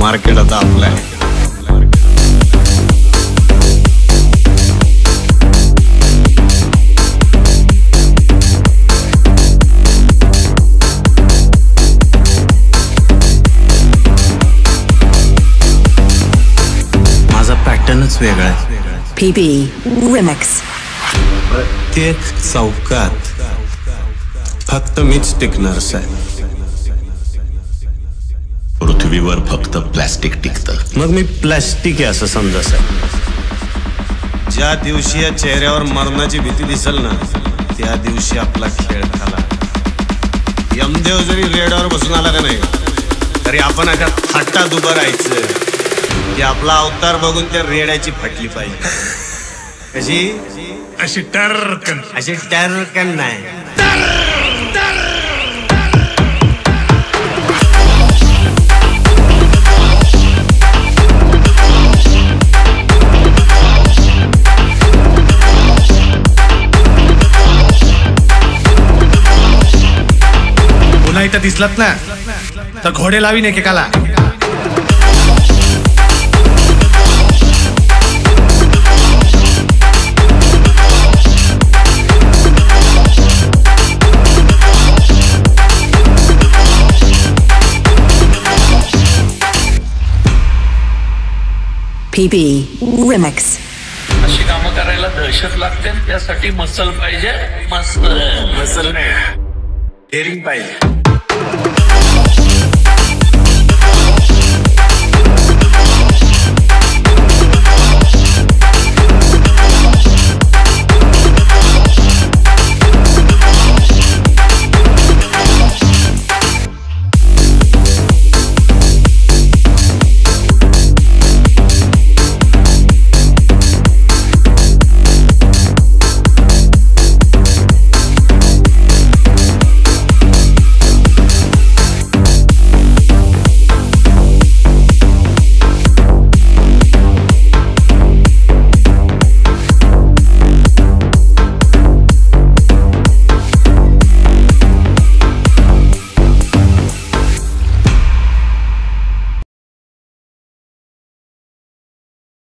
Market आता आपलं आहे. माझा पॅटर्नच वेगळा आहे. PB Remix. प्रत्येक चौकात फक्त मीच टिकणार साहेब. पृथ्वीवर फक्त प्लास्टिक टिकतं. मग मी प्लॅस्टिक आहे असं समजा साहेब. ज्या दिवशी या चेहऱ्यावर मरणाची भीती दिसेल ना, त्या दिवशी आपला खेळ झाला. यमदेव जरी रेडावर बसून आला का नाही, तरी आपण अशा थाटात उभं राहायचं की आपला अवतार बघून त्या रेड्याची फाटली पाहिजे. अशी टर्कन नाही. पुन्हा इथं दिसलात ना तर घोडे लावीन एकेकाला. PB Remix. अशी कामं करायला दहशत लागते, त्यासाठी मसल पाहिजे. मसल नाही, डेअरिंग पाहिजे.